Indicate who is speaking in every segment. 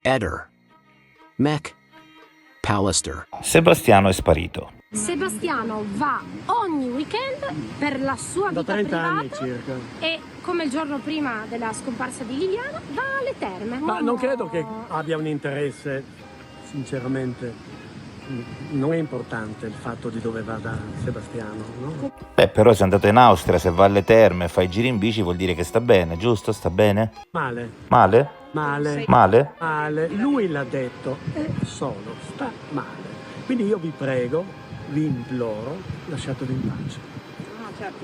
Speaker 1: Eder. Mac. Pallister.
Speaker 2: Sebastiano è sparito.
Speaker 3: Sebastiano va ogni weekend per la sua vita
Speaker 4: Da 30 anni
Speaker 3: privata
Speaker 4: circa.
Speaker 3: e, come il giorno prima della scomparsa di Liliana, va alle terme.
Speaker 4: Ma non credo che abbia un interesse, sinceramente. Non è importante il fatto di dove vada Sebastiano, no?
Speaker 2: Beh, però se è andato in Austria, se va alle terme e fa i giri in bici vuol dire che sta bene, giusto? Sta bene?
Speaker 4: Male,
Speaker 2: Male?
Speaker 4: male,
Speaker 2: Male?
Speaker 4: male. Lui l'ha detto, è solo, sta male. Quindi io vi prego, vi imploro, lasciatelo in pace.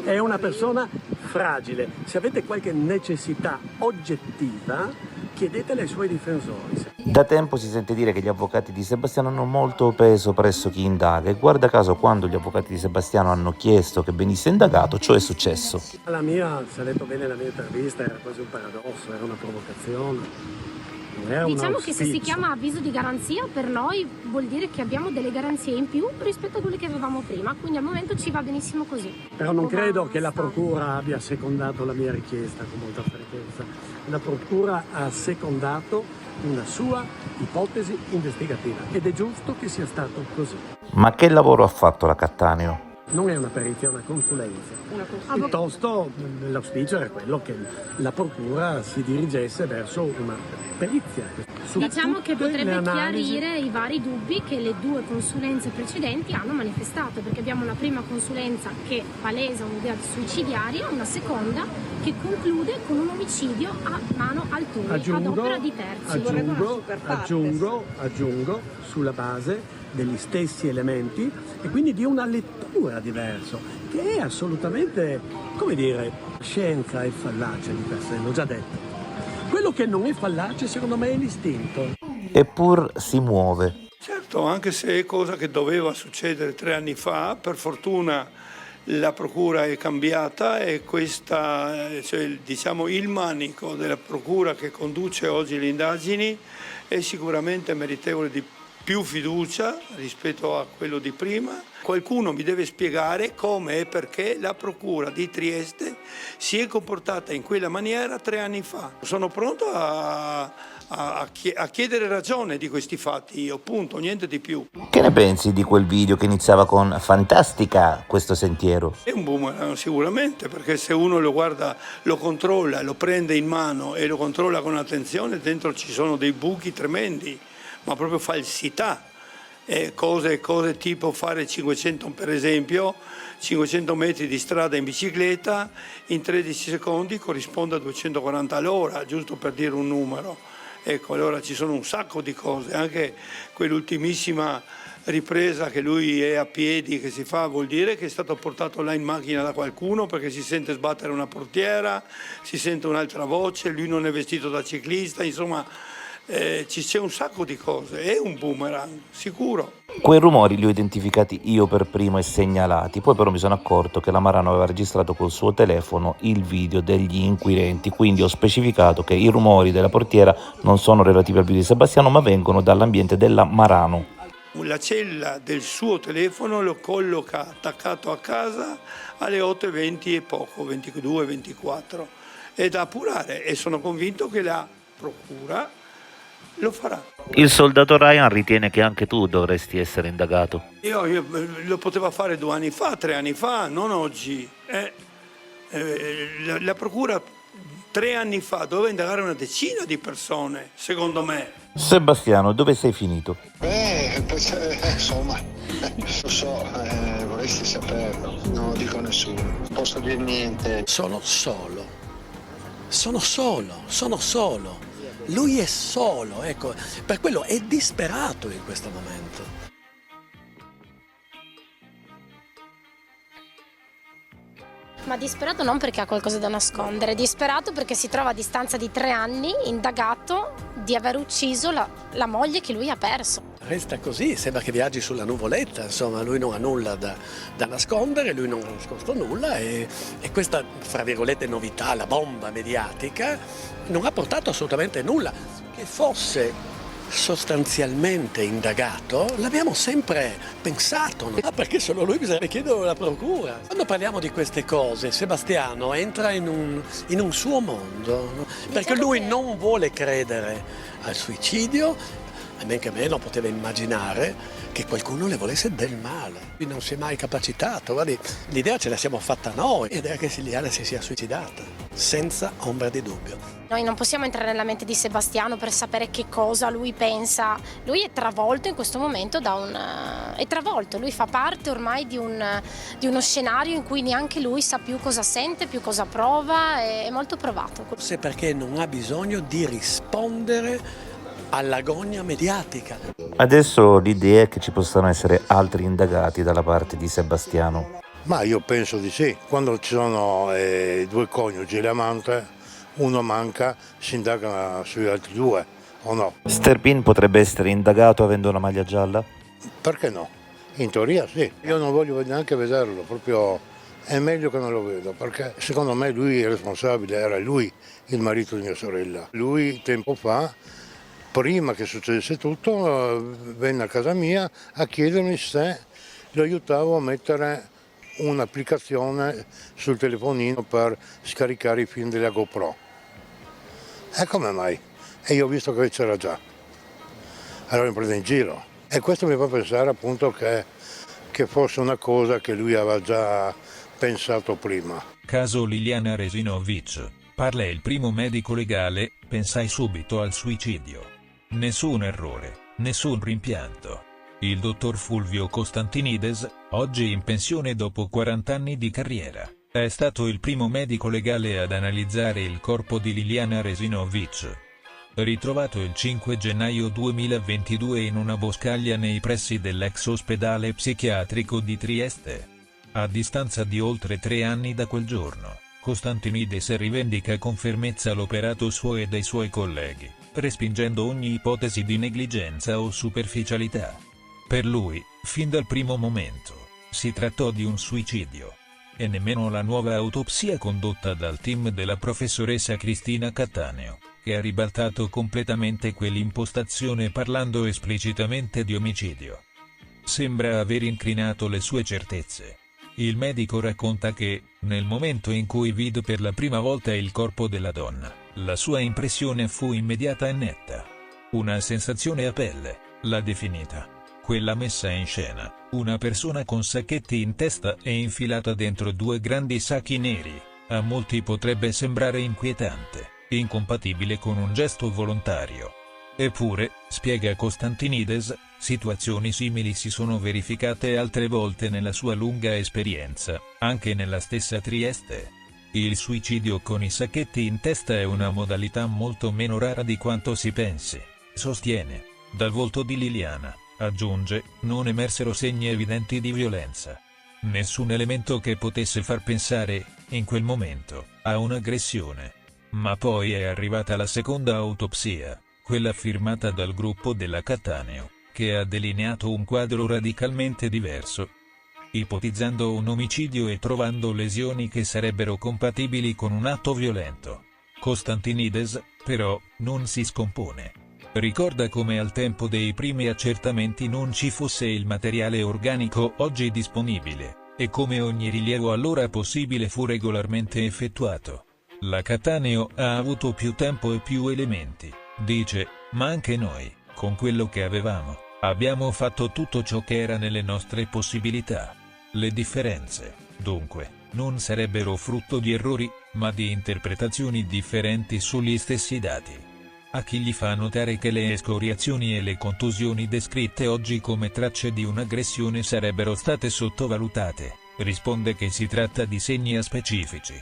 Speaker 4: È una persona fragile. Se avete qualche necessità oggettiva, chiedetele ai suoi difensori.
Speaker 2: Da tempo si sente dire che gli avvocati di Sebastiano hanno molto peso presso chi indaga e guarda caso quando gli avvocati di Sebastiano hanno chiesto che venisse indagato, ciò è successo.
Speaker 4: La mia, se ha detto bene la mia intervista, era quasi un paradosso, era una provocazione. Non era un
Speaker 3: Diciamo che se si
Speaker 4: auspicio.
Speaker 3: chiama avviso di garanzia, per noi vuol dire che abbiamo delle garanzie in più rispetto a quelle che avevamo prima, quindi al momento ci va benissimo così.
Speaker 4: Però non credo che la procura abbia secondato la mia richiesta con molta frequenza. La procura ha secondato una sua ipotesi investigativa ed è giusto che sia stato così.
Speaker 2: Ma che lavoro ha fatto la Cattaneo?
Speaker 4: Non è una perizia, è una consulenza. Piuttosto l'auspicio era quello che la procura si dirigesse verso una perizia. Su
Speaker 3: Diciamo che
Speaker 4: tutte
Speaker 3: potrebbe
Speaker 4: le analisi.
Speaker 3: chiarire i vari dubbi che le due consulenze precedenti hanno manifestato, perché abbiamo una prima consulenza che palesa un'idea suicidiaria, una seconda che conclude con un omicidio a mano altrui, ad opera di terzi.
Speaker 4: Aggiungo sulla base degli stessi elementi e quindi di una lettura diversa, che è assolutamente, come dire, scienza è fallace di per sé, l'ho già detto. Quello che non è fallace secondo me è l'istinto.
Speaker 2: Eppur si muove.
Speaker 5: Certo, anche se è cosa che doveva succedere 3 anni fa, per fortuna la procura è cambiata e questa, cioè, diciamo, il manico della procura che conduce oggi le indagini è sicuramente meritevole di più fiducia rispetto a quello di prima. Qualcuno mi deve spiegare come e perché la procura di Trieste si è comportata in quella maniera 3 anni fa. Sono pronto a chiedere ragione di questi fatti, io, punto, niente di più.
Speaker 2: Che ne pensi di quel video che iniziava con "Fantastica questo sentiero"?
Speaker 5: È un boomerang sicuramente, perché se uno lo guarda, lo controlla, lo prende in mano e lo controlla con attenzione, dentro ci sono dei buchi tremendi, ma proprio falsità. Cose tipo fare 500, per esempio, 500 metri di strada in bicicletta in 13 secondi corrisponde a 240 all'ora, giusto per dire un numero. Ecco, allora ci sono un sacco di cose, anche quell'ultimissima ripresa che lui è a piedi, che si fa, vuol dire che è stato portato là in macchina da qualcuno perché si sente sbattere una portiera, si sente un'altra voce, lui non è vestito da ciclista, insomma c'è un sacco di cose, è un boomerang, sicuro.
Speaker 2: Quei rumori li ho identificati io per primo e segnalati, poi però mi sono accorto che la Marano aveva registrato col suo telefono il video degli inquirenti, quindi ho specificato che i rumori della portiera non sono relativi al video di Sebastiano ma vengono dall'ambiente della Marano.
Speaker 5: La cella del suo telefono lo colloca attaccato a casa alle 8:20 e poco, 22-24. È da appurare e sono convinto che la procura lo farà.
Speaker 2: Il soldato Ryan ritiene che anche tu dovresti essere indagato.
Speaker 5: Io lo poteva fare 2 anni fa, 3 anni fa, non oggi. La procura 3 anni fa doveva indagare una decina di persone, secondo me.
Speaker 2: Sebastiano, dove sei finito?
Speaker 6: Insomma, lo so, vorresti saperlo, non lo dico a nessuno, non posso dire niente.
Speaker 7: Sono solo. Lui è solo, ecco, per quello è disperato in questo momento.
Speaker 3: Ma disperato non perché ha qualcosa da nascondere, disperato perché si trova a distanza di 3 anni indagato di aver ucciso la moglie che lui ha perso.
Speaker 7: Resta così, sembra che viaggi sulla nuvoletta, insomma, lui non ha nulla da nascondere, lui non ha nascosto nulla e questa, fra virgolette, novità, la bomba mediatica, non ha portato assolutamente nulla. Che fosse sostanzialmente indagato, l'abbiamo sempre pensato, perché solo lui bisogna chiedere alla procura. Quando parliamo di queste cose, Sebastiano entra in un suo mondo, perché lui non vuole credere al suicidio, e men che meno poteva immaginare che qualcuno le volesse del male. Lui non si è mai capacitato, guardi, l'idea ce la siamo fatta noi, l'idea che Liliana si sia suicidata, senza ombra di dubbio.
Speaker 3: Noi non possiamo entrare nella mente di Sebastiano per sapere che cosa lui pensa. Lui è travolto in questo momento è travolto, lui fa parte ormai di uno scenario in cui neanche lui sa più cosa sente, più cosa prova, è molto provato.
Speaker 7: Forse perché non ha bisogno di rispondere all'agonia mediatica.
Speaker 2: Adesso l'idea è che ci possano essere altri indagati dalla parte di Sebastiano.
Speaker 8: Ma io penso di sì. Quando ci sono due coniugi e l'amante, uno manca, si indaga sugli altri due, o no?
Speaker 2: Sterpin potrebbe essere indagato avendo una maglia gialla?
Speaker 8: Perché no? In teoria sì. Io non voglio neanche vederlo, proprio è meglio che non lo vedo, perché secondo me lui è responsabile, era lui il marito di mia sorella. Lui tempo fa, prima che succedesse tutto, venne a casa mia a chiedermi se lo aiutavo a mettere un'applicazione sul telefonino per scaricare i film della GoPro. E come mai? E io ho visto che c'era già. Allora mi prende in giro. E questo mi fa pensare appunto che fosse una cosa che lui aveva già pensato prima.
Speaker 9: Caso Liliana Resinovic. Parla il primo medico legale, pensai subito al suicidio. Nessun errore, nessun rimpianto. Il dottor Fulvio Costantinides, oggi in pensione dopo 40 anni di carriera, è stato il primo medico legale ad analizzare il corpo di Liliana Resinovic. Ritrovato il 5 gennaio 2022 in una boscaglia nei pressi dell'ex ospedale psichiatrico di Trieste. A distanza di oltre 3 anni da quel giorno, Costantinides rivendica con fermezza l'operato suo e dei suoi colleghi, respingendo ogni ipotesi di negligenza o superficialità. Per lui, fin dal primo momento, si trattò di un suicidio. E nemmeno la nuova autopsia condotta dal team della professoressa Cristina Cattaneo, che ha ribaltato completamente quell'impostazione parlando esplicitamente di omicidio. Sembra aver inclinato le sue certezze. Il medico racconta che, nel momento in cui vide per la prima volta il corpo della donna, la sua impressione fu immediata e netta. Una sensazione a pelle, l'ha definita. Quella messa in scena, una persona con sacchetti in testa e infilata dentro 2 grandi sacchi neri, a molti potrebbe sembrare inquietante, incompatibile con un gesto volontario. Eppure, spiega Costantinides, situazioni simili si sono verificate altre volte nella sua lunga esperienza, anche nella stessa Trieste. Il suicidio con i sacchetti in testa è una modalità molto meno rara di quanto si pensi, sostiene. Dal volto di Liliana, aggiunge, non emersero segni evidenti di violenza. Nessun elemento che potesse far pensare, in quel momento, a un'aggressione. Ma poi è arrivata la seconda autopsia, quella firmata dal gruppo della Cattaneo, che ha delineato un quadro radicalmente diverso. Ipotizzando un omicidio e trovando lesioni che sarebbero compatibili con un atto violento. Costantinides, però, non si scompone. Ricorda come al tempo dei primi accertamenti non ci fosse il materiale organico oggi disponibile, e come ogni rilievo allora possibile fu regolarmente effettuato. La Cattaneo ha avuto più tempo e più elementi, dice, ma anche noi, con quello che avevamo, abbiamo fatto tutto ciò che era nelle nostre possibilità. Le differenze, dunque, non sarebbero frutto di errori, ma di interpretazioni differenti sugli stessi dati. A chi gli fa notare che le escoriazioni e le contusioni descritte oggi come tracce di un'aggressione sarebbero state sottovalutate, risponde che si tratta di segni aspecifici,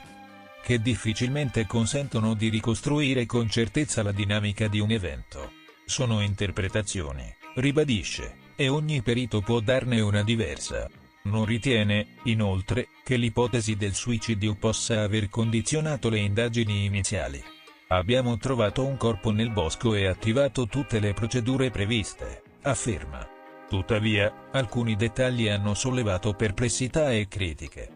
Speaker 9: che difficilmente consentono di ricostruire con certezza la dinamica di un evento. Sono interpretazioni, ribadisce, e ogni perito può darne una diversa. Non ritiene, inoltre, che l'ipotesi del suicidio possa aver condizionato le indagini iniziali. Abbiamo trovato un corpo nel bosco e attivato tutte le procedure previste, afferma. Tuttavia, alcuni dettagli hanno sollevato perplessità e critiche.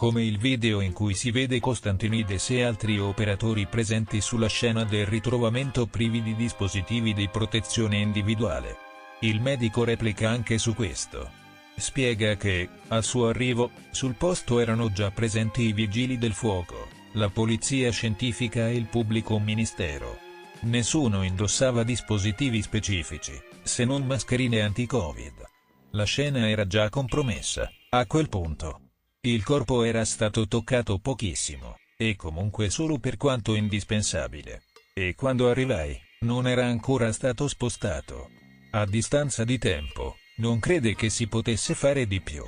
Speaker 9: come il video in cui si vede Costantinides e altri operatori presenti sulla scena del ritrovamento privi di dispositivi di protezione individuale. Il medico replica anche su questo. Spiega che, al suo arrivo, sul posto erano già presenti i vigili del fuoco, la polizia scientifica e il pubblico ministero. Nessuno indossava dispositivi specifici, se non mascherine anti-Covid. La scena era già compromessa, a quel punto. Il corpo era stato toccato pochissimo, e comunque solo per quanto indispensabile. E quando arrivai, non era ancora stato spostato. A distanza di tempo, non crede che si potesse fare di più.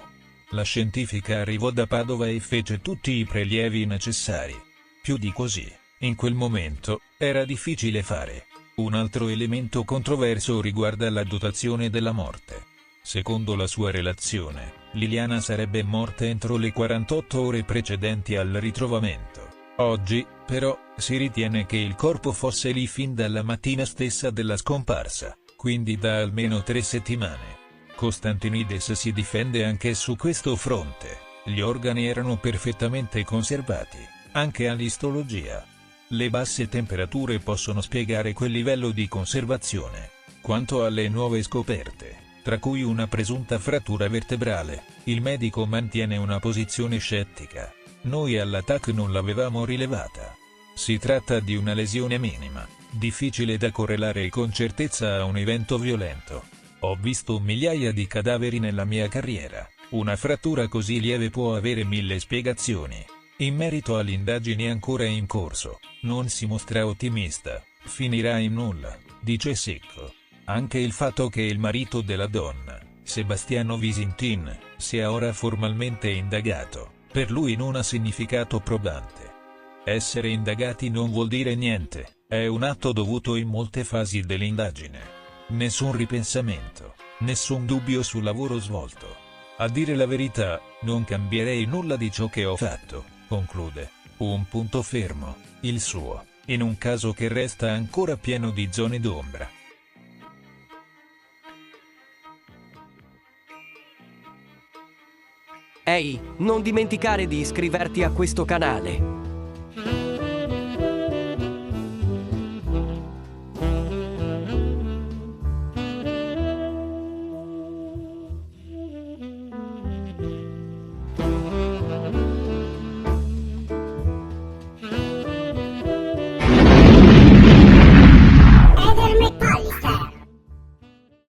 Speaker 9: La scientifica arrivò da Padova e fece tutti i prelievi necessari. Più di così, in quel momento, era difficile fare. Un altro elemento controverso riguarda la dotazione della morte. Secondo la sua relazione, Liliana sarebbe morta entro le 48 ore precedenti al ritrovamento. Oggi, però, si ritiene che il corpo fosse lì fin dalla mattina stessa della scomparsa, quindi da almeno 3 settimane. Costantinides si difende anche su questo fronte. Gli organi erano perfettamente conservati, anche all'istologia. Le basse temperature possono spiegare quel livello di conservazione. Quanto alle nuove scoperte, tra cui una presunta frattura vertebrale, il medico mantiene una posizione scettica. Noi alla TAC non l'avevamo rilevata. Si tratta di una lesione minima, difficile da correlare con certezza a un evento violento. Ho visto migliaia di cadaveri nella mia carriera. Una frattura così lieve può avere 1000 spiegazioni. In merito alle indagini ancora in corso, non si mostra ottimista. Finirà in nulla, dice secco. Anche il fatto che il marito della donna, Sebastiano Visintin, sia ora formalmente indagato, per lui non ha significato probante. Essere indagati non vuol dire niente, è un atto dovuto in molte fasi dell'indagine. Nessun ripensamento, nessun dubbio sul lavoro svolto. A dire la verità, non cambierei nulla di ciò che ho fatto, conclude. Un punto fermo, il suo, in un caso che resta ancora pieno di zone d'ombra.
Speaker 10: Ehi, non dimenticare di iscriverti a questo canale.